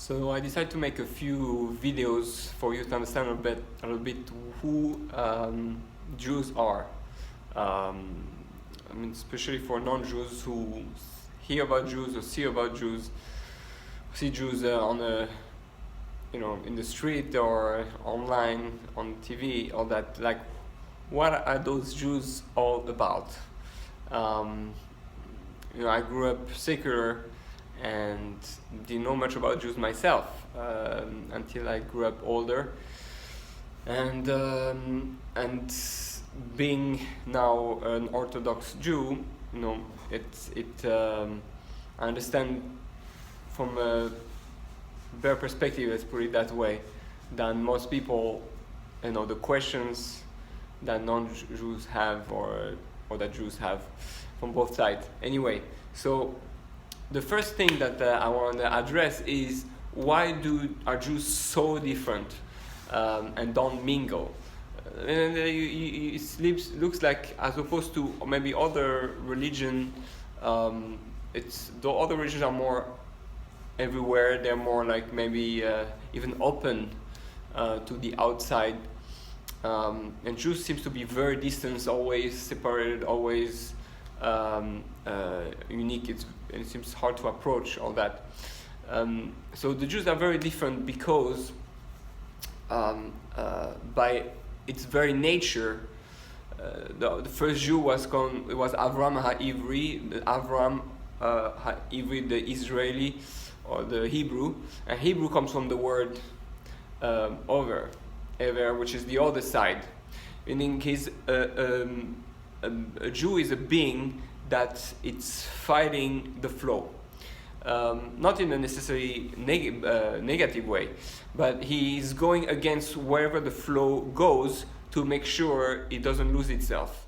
So I decided to make a few videos for you to understand a little bit who Jews are. I mean, especially for non-Jews who hear about Jews or see about Jews, see Jews on a, in the street or online on TV, all that. Like, what are those Jews all about? I grew up secular and didn't know much about Jews myself until I grew up older, and being now an Orthodox Jew, I understand from a better perspective, let's put it that way, than most people. The questions that non-Jews have or that Jews have from both sides. Anyway, so the first thing that I want to address is why are Jews so different and don't mingle? And it looks like, as opposed to maybe other religion, the other religions are more everywhere. They're more like maybe even open to the outside, and Jews seems to be very distant, always separated, always unique. It seems hard to approach all that. So the Jews are very different because by its very nature, the first Jew was Avram HaIvri, the Israeli or the Hebrew, and Hebrew comes from the word over, which is the other side. Meaning a Jew is a being that it's fighting the flow. Not in a necessarily negative way, but he's going against wherever the flow goes to make sure it doesn't lose itself.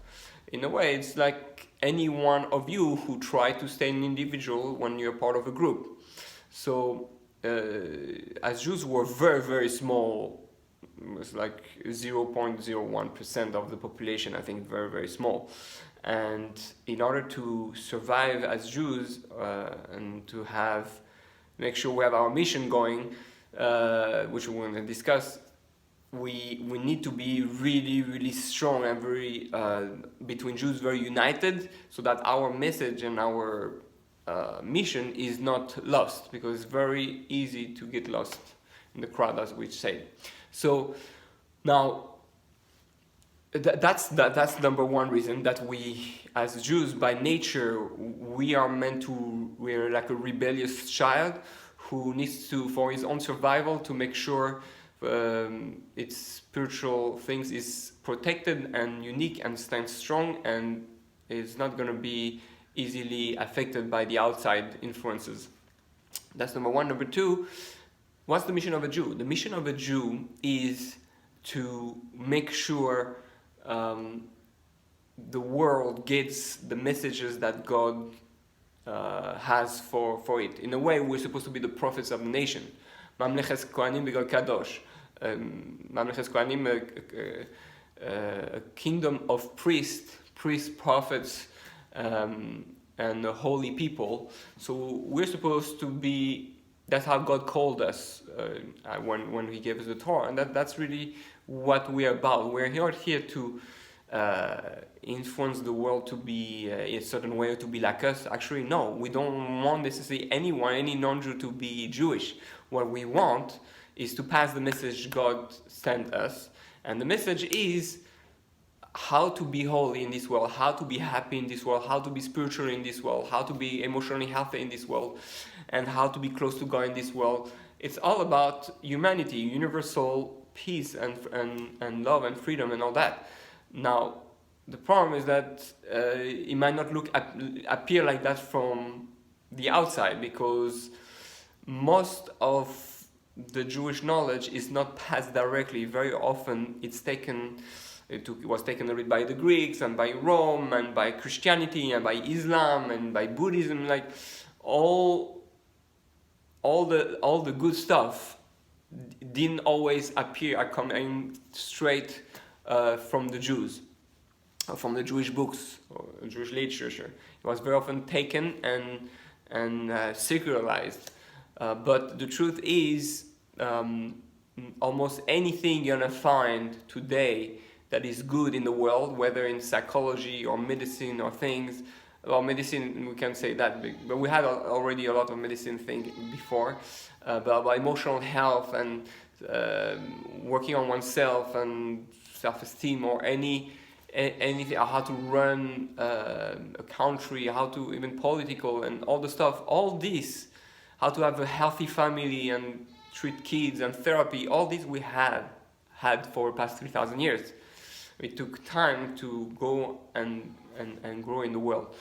In a way, it's like any one of you who try to stay an individual when you're part of a group. So, as Jews were very, very small, it was like 0.01% of the population, I think, very, very small. And in order to survive as Jews and to make sure we have our mission going, which we're going to discuss, we need to be really, really strong and very between Jews, very united, so that our message and our mission is not lost, because it's very easy to get lost in the crowd, as we say. So now, that's number one reason, that we, as Jews, by nature, we're like a rebellious child who needs to, for his own survival, to make sure its spiritual things is protected and unique and stands strong and is not going to be easily affected by the outside influences. That's number one. Number two, what's the mission of a Jew? The mission of a Jew is to make sure the world gets the messages that God has for it. In a way, we're supposed to be the prophets of the nation. Mamleches Kohanim B'Gol Kadosh. Mamleches Kohanim, a kingdom of priests, prophets, and holy people. So we're supposed to be. That's how God called us when He gave us the Torah, and that's really what we are about. We're not here to influence the world to be a certain way or to be like us. Actually, no, we don't want necessarily any non-Jew to be Jewish. What we want is to pass the message God sent us, and the message is how to be holy in this world, how to be happy in this world, how to be spiritual in this world, how to be emotionally healthy in this world, and how to be close to God in this world. It's all about humanity, universal peace and love and freedom and all that. Now, the problem is that it might not appear like that from the outside, because most of the Jewish knowledge is not passed directly. Very often it was taken a bit by the Greeks and by Rome and by Christianity and by Islam and by Buddhism. Like all the good stuff didn't always are coming straight from the Jews, from the Jewish books or Jewish literature. It was very often taken and secularized. But the truth is, almost anything you're gonna find today that is good in the world, whether in psychology or medicine or things. Well, medicine, we can say that, but we had already a lot of medicine thing before, but about emotional health and working on oneself and self-esteem, or anything, how to run a country, how to, even political and all the stuff, all this, how to have a healthy family and treat kids and therapy, all this we had for the past 3,000 years. It took time to go and grow in the world.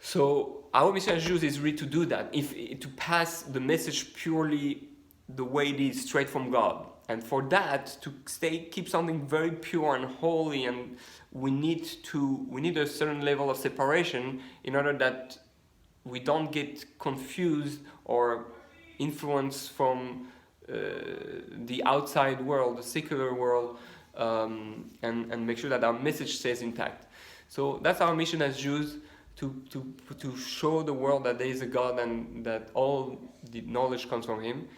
So our mission as Jews is really to do that, to pass the message purely the way it is, straight from God. And for that, to keep something very pure and holy, and we need a certain level of separation in order that we don't get confused or influenced from the outside world, the secular world, and make sure that our message stays intact. So that's our mission as Jews, to show the world that there is a God and that all the knowledge comes from Him.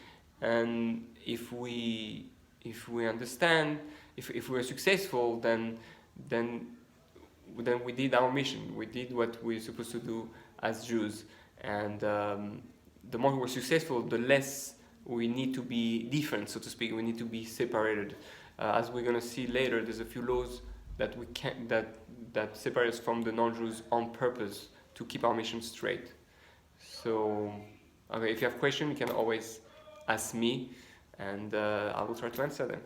And if we understand, if we're successful, then we did our mission. We did what we're supposed to do as Jews. And the more we're successful, the less we need to be different, so to speak. We need to be separated. As we're going to see later, there's a few laws that that separate us from the non-Jews on purpose to keep our mission straight. So, okay, if you have questions, you can always ask me, and I will try to answer them.